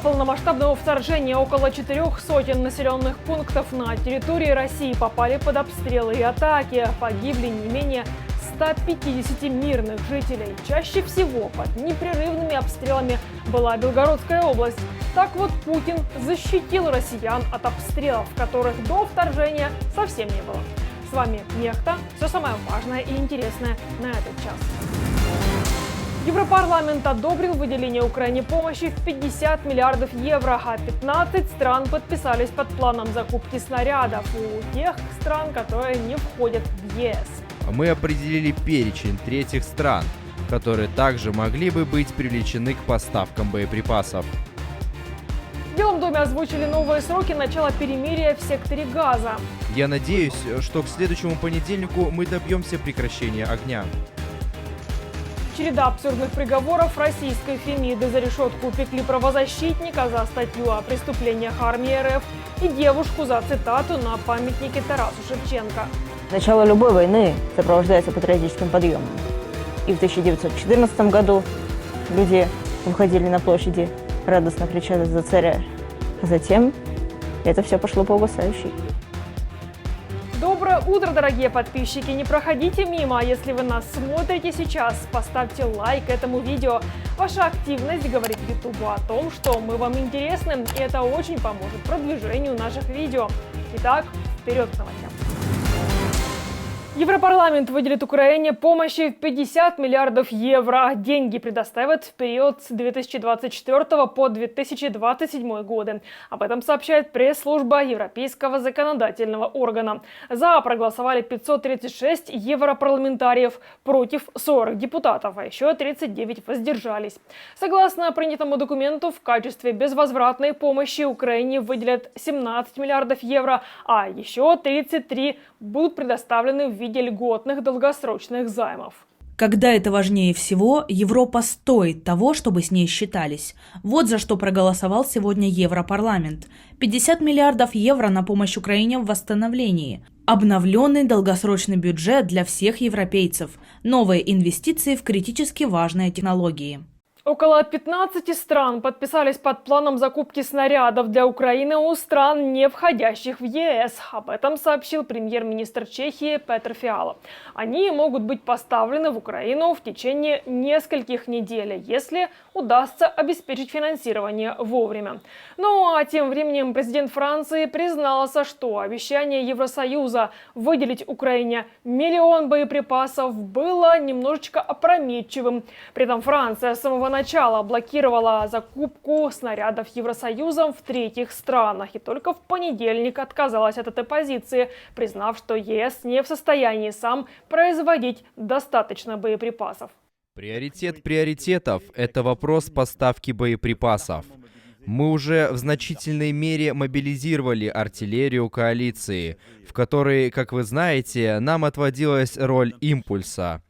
полномасштабного вторжения около 400 населенных пунктов на территории России попали под обстрелы и атаки. Погибли не менее 150 мирных жителей. Чаще всего под непрерывными обстрелами была Белгородская область. Так вот, Путин защитил россиян от обстрелов, которых до вторжения совсем не было. С вами Нехта. Все самое важное и интересное на этот час. Европарламент одобрил выделение Украине помощи в 50 миллиардов евро, а 15 стран подписались под планом закупки снарядов у тех стран, которые не входят в ЕС. Мы определили перечень третьих стран, которые также могли бы быть привлечены к поставкам боеприпасов. В Белом доме озвучили новые сроки начала перемирия в секторе Газа. Я надеюсь, что к следующему понедельнику мы добьемся прекращения огня. Череда абсурдных приговоров российской Фемиды. За решетку упекли правозащитника за статью о преступлениях армии РФ и девушку за цитату на памятнике Тарасу Шевченко. Начало любой войны сопровождается патриотическим подъемом. И в 1914 году люди выходили на площади, радостно кричали за царя. А затем это все пошло по угасающей. Доброе утро, дорогие подписчики! Не проходите мимо, если вы нас смотрите сейчас. Поставьте лайк этому видео. Ваша активность говорит YouTube о том, что мы вам интересны, и это очень поможет продвижению наших видео. Итак, вперед к новостям! Европарламент выделит Украине помощи в 50 миллиардов евро. Деньги предоставят в период с 2024 по 2027 годы. Об этом сообщает пресс-служба Европейского законодательного органа. За проголосовали 536 европарламентариев, против 40 депутатов, а еще 39 воздержались. Согласно принятому документу, в качестве безвозвратной помощи Украине выделят 17 миллиардов евро, а еще 33 будут предоставлены в виде льготных долгосрочных займов. Когда это важнее всего, Европа стоит того, чтобы с ней считались. Вот за что проголосовал сегодня Европарламент. 50 миллиардов евро на помощь Украине в восстановлении. Обновленный долгосрочный бюджет для всех европейцев. Новые инвестиции в критически важные технологии. Около 15 стран подписались под планом закупки снарядов для Украины у стран, не входящих в ЕС. Об этом сообщил премьер-министр Чехии Петр Фиала. Они могут быть поставлены в Украину в течение нескольких недель, если удастся обеспечить финансирование вовремя. Ну а тем временем президент Франции признался, что обещание Евросоюза выделить Украине 1 миллион боеприпасов было немножечко опрометчивым. При этом Франция с самого начала блокировала закупку снарядов Евросоюзом в третьих странах и только в понедельник отказалась от этой позиции, признав, что ЕС не в состоянии сам производить достаточно боеприпасов. Приоритет приоритетов – это вопрос поставки боеприпасов. Мы уже в значительной мере мобилизировали артиллерию коалиции, в которой, как вы знаете, нам отводилась роль импульса.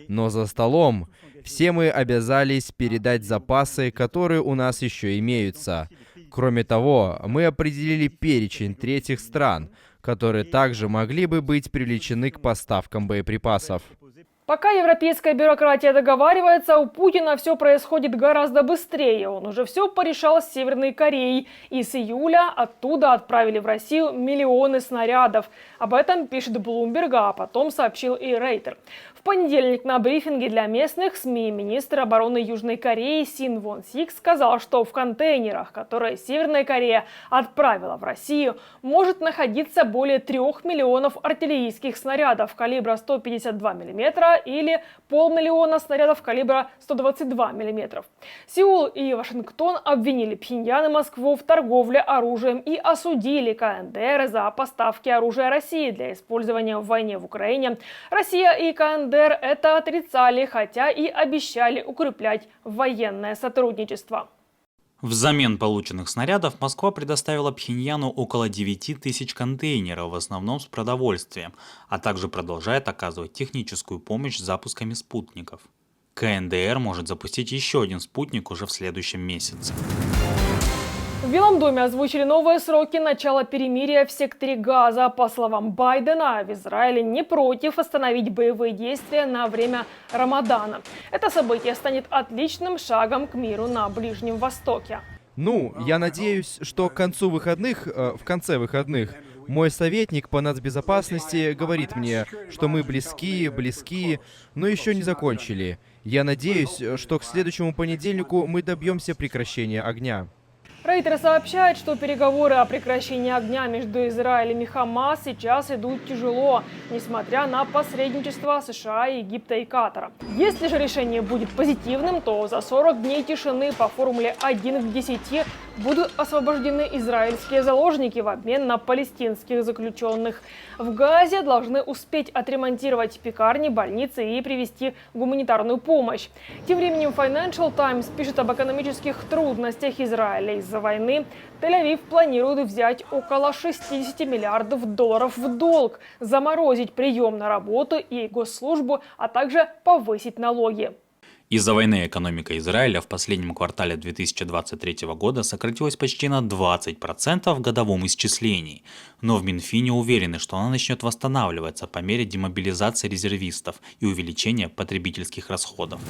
Но за столом все мы обязались передать запасы, которые у нас еще имеются. Кроме того, мы определили перечень третьих стран, которые также могли бы быть привлечены к поставкам боеприпасов. Пока европейская бюрократия договаривается, у Путина все происходит гораздо быстрее. Он уже все порешал с Северной Кореей. И с июля оттуда отправили в Россию миллионы снарядов. Об этом пишет Bloomberg, а потом сообщил и Рейтер. В понедельник на брифинге для местных СМИ министр обороны Южной Кореи Син Вон Сик сказал, что в контейнерах, которые Северная Корея отправила в Россию, может находиться более 3 миллионов артиллерийских снарядов калибра 152 мм или 500 000 снарядов калибра 122 мм. Сеул и Вашингтон обвинили Пхеньян и Москву в торговле оружием и осудили КНДР за поставки оружия России для использования в войне в Украине. Россия и КНДР это отрицали, хотя и обещали укреплять военное сотрудничество. Взамен полученных снарядов Москва предоставила Пхеньяну около 9 тысяч контейнеров, в основном с продовольствием, а также продолжает оказывать техническую помощь с запусками спутников. КНДР может запустить еще один спутник уже в следующем месяце. В Белом доме озвучили новые сроки начала перемирия в секторе Газа. По словам Байдена, в Израиле не против остановить боевые действия на время Рамадана. Это событие станет отличным шагом к миру на Ближнем Востоке. Ну, я надеюсь, что к концу выходных, в конце выходных, мой советник по нацбезопасности говорит мне, что мы близки, но еще не закончили. Я надеюсь, что к следующему понедельнику мы добьемся прекращения огня. Рейтер сообщает, что переговоры о прекращении огня между Израилем и Хамас сейчас идут тяжело, несмотря на посредничество США, Египта и Катара. Если же решение будет позитивным, то за 40 дней тишины по формуле 1 к 10 будут освобождены израильские заложники в обмен на палестинских заключенных. В Газе должны успеть отремонтировать пекарни, больницы и привезти гуманитарную помощь. Тем временем Financial Times пишет об экономических трудностях Израиля из-за войны. Тель-Авив планирует взять около 60 миллиардов долларов в долг, заморозить прием на работу и госслужбу, а также повысить налоги. Из-за войны экономика Израиля в последнем квартале 2023 года сократилась почти на 20% в годовом исчислении. Но в Минфине уверены, что она начнет восстанавливаться по мере демобилизации резервистов и увеличения потребительских расходов.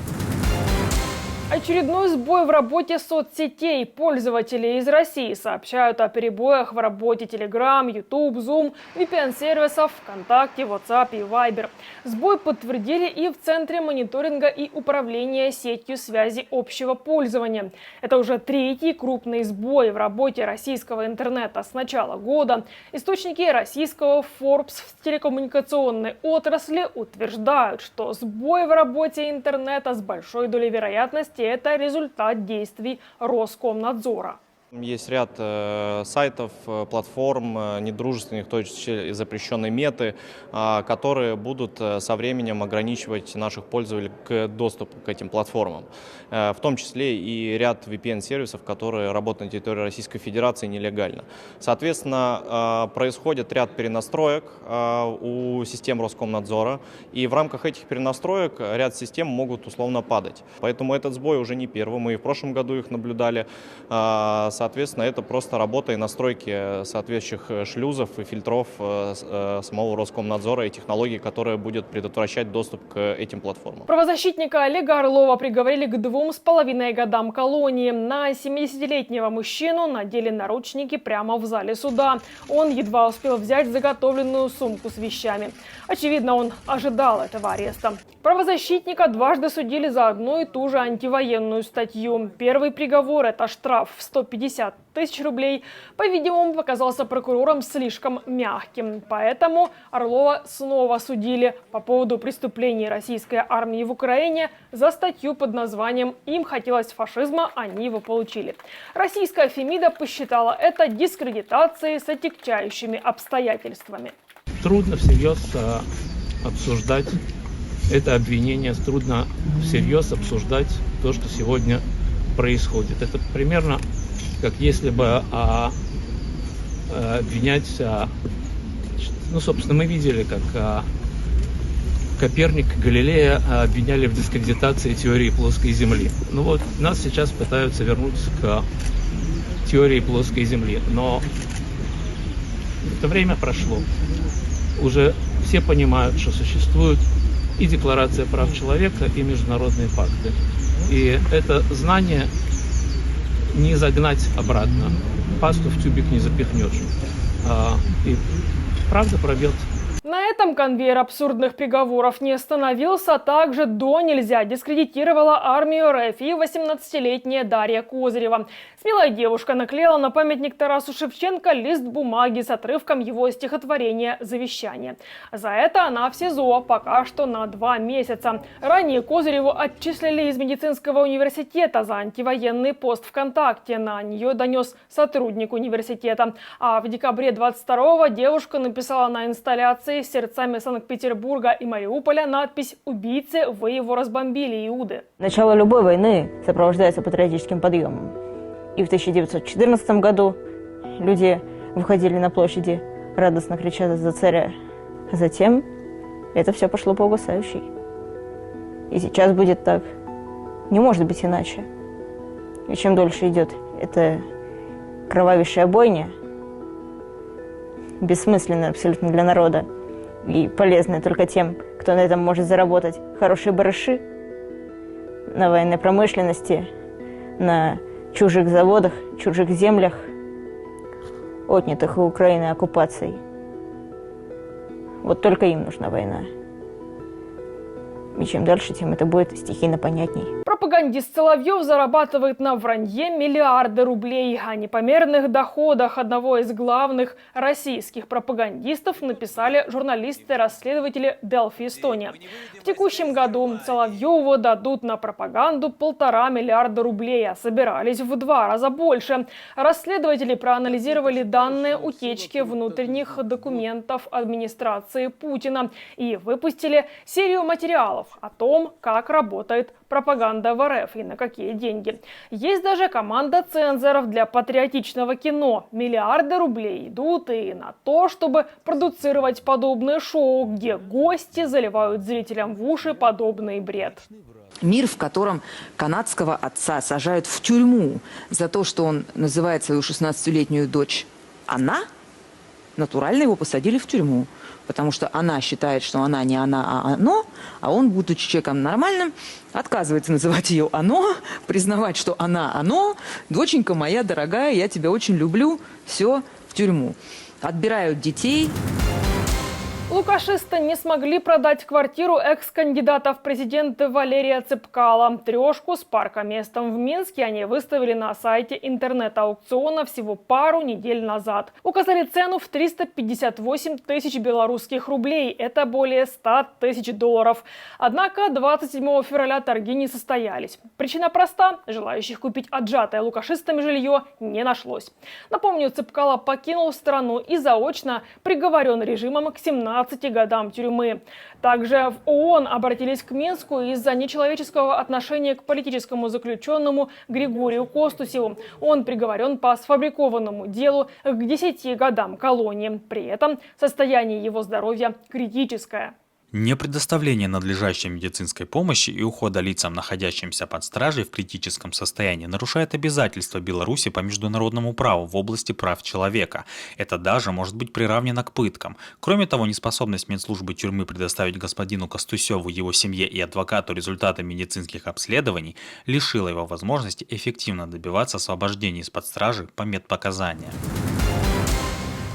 Очередной сбой в работе соцсетей. Пользователи из России сообщают о перебоях в работе Telegram, YouTube, Zoom, VPN-сервисов, ВКонтакте, WhatsApp и Viber. Сбой подтвердили и в Центре мониторинга и управления сетью связи общего пользования. Это уже третий крупный сбой в работе российского интернета с начала года. Источники российского Forbes в телекоммуникационной отрасли утверждают, что сбой в работе интернета с большой долей вероятности – это результат действий Роскомнадзора. Есть ряд сайтов, платформ, недружественных, то есть запрещенной меты, которые будут со временем ограничивать наших пользователей к доступу к этим платформам. В том числе и ряд VPN-сервисов, которые работают на территории Российской Федерации нелегально. Соответственно, происходит ряд перенастроек у систем Роскомнадзора, и в рамках этих перенастроек ряд систем могут условно падать. Поэтому этот сбой уже не первый, мы и в прошлом году их наблюдали. Соответственно, это просто работа и настройки соответствующих шлюзов и фильтров самого Роскомнадзора и технологий, которые будут предотвращать доступ к этим платформам. Правозащитника Олега Орлова приговорили к 2,5 годам колонии. На 70-летнего мужчину надели наручники прямо в зале суда. Он едва успел взять заготовленную сумку с вещами. Очевидно, он ожидал этого ареста. Правозащитника дважды судили за одну и ту же антивоенную статью. Первый приговор – это штраф в 150 тысяч рублей, по-видимому, показался прокурором слишком мягким. Поэтому Орлова снова судили по поводу преступлений российской армии в Украине за статью под названием «Им хотелось фашизма, они его получили». Российская Фемида посчитала это дискредитацией с отягчающими обстоятельствами. Трудно всерьез обсуждать это обвинение, трудно всерьез обсуждать то, что сегодня происходит. Это примерно как если бы обвинять, ну, собственно, мы видели, как Коперник, Галилея обвиняли в дискредитации теории плоской Земли. Ну вот, нас сейчас пытаются вернуться к теории плоской Земли, но это время прошло. Уже все понимают, что существует и Декларация прав человека, и международные пакты. И это знание не загнать обратно. Пасту в тюбик не запихнешь. И правда пробьет. На этом конвейер абсурдных приговоров не остановился. Также до нельзя дискредитировала армию РФ и 18-летняя Дарья Козырева. Смелая девушка наклеила на памятник Тарасу Шевченко лист бумаги с отрывком его стихотворения «Завещание». За это она в СИЗО пока что на 2 месяца. Ранее Козыреву отчислили из медицинского университета за антивоенный пост ВКонтакте. На нее донес сотрудник университета. А в декабре 22-го девушка написала на инсталляции с сердцами Санкт-Петербурга и Мариуполя надпись «Убийцы, вы его разбомбили, иуды». Начало любой войны сопровождается патриотическим подъемом. И в 1914 году люди выходили на площади, радостно крича за царя. А затем это все пошло по угасающей. И сейчас будет так. Не может быть иначе. И чем дольше идет эта кровавейшая бойня, бессмысленная абсолютно для народа, и полезная только тем, кто на этом может заработать хорошие барыши на военной промышленности, на чужих заводах, чужих землях, отнятых у Украины оккупацией. Вот только им нужна война. И чем дальше, тем это будет стихийно понятней. Пропагандист Соловьев зарабатывает на вранье миллиарды рублей. О непомерных доходах одного из главных российских пропагандистов написали журналисты-расследователи Delphi Estonia. В текущем году Соловьеву дадут на пропаганду 1,5 миллиарда рублей, а собирались в 2 раза больше. Расследователи проанализировали данные утечки внутренних документов администрации Путина и выпустили серию материалов о том, как работает пропаганда в РФ и на какие деньги. Есть даже команда цензоров для патриотичного кино. Миллиарды рублей идут и на то, чтобы продуцировать подобные шоу, где гости заливают зрителям в уши подобный бред. Мир, в котором канадского отца сажают в тюрьму за то, что он называет свою 16-летнюю дочь «она», натурально его посадили в тюрьму. Потому что она считает, что она не она, а оно, а он, будучи человеком нормальным, отказывается называть ее оно, признавать, что она оно. Доченька моя дорогая, я тебя очень люблю, все, в тюрьму. Отбирают детей. Лукашисты не смогли продать квартиру экс-кандидата в президенты Валерия Цепкала. Трешку с паркоместом в Минске они выставили на сайте интернет-аукциона всего пару недель назад. Указали цену в 358 тысяч белорусских рублей. Это более 100 тысяч долларов. Однако 27 февраля торги не состоялись. Причина проста. Желающих купить отжатое лукашистами жилье не нашлось. Напомню, Цепкала покинул страну и заочно приговорен режимом к 17 годам тюрьмы. Также в ООН обратились к Минску из-за нечеловеческого отношения к политическому заключенному Григорию Костусеву. Он приговорен по сфабрикованному делу к 10 годам колонии. При этом состояние его здоровья критическое. Непредоставление надлежащей медицинской помощи и ухода лицам, находящимся под стражей в критическом состоянии, нарушает обязательства Беларуси по международному праву в области прав человека. Это даже может быть приравнено к пыткам. Кроме того, неспособность медслужбы тюрьмы предоставить господину Костусеву, его семье и адвокату результаты медицинских обследований лишила его возможности эффективно добиваться освобождения из-под стражи по медпоказаниям.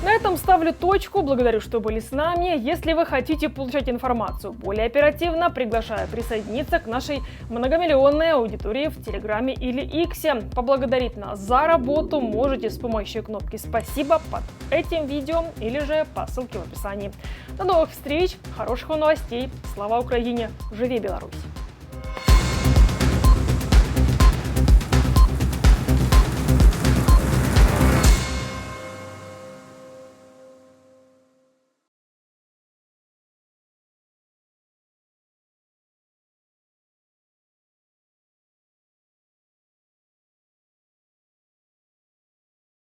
На этом ставлю точку. Благодарю, что были с нами. Если вы хотите получать информацию более оперативно, приглашаю присоединиться к нашей многомиллионной аудитории в Телеграме или Иксе. Поблагодарить нас за работу можете с помощью кнопки «Спасибо» под этим видео или же по ссылке в описании. До новых встреч, хороших вам новостей. Слава Украине! Живи Беларусь!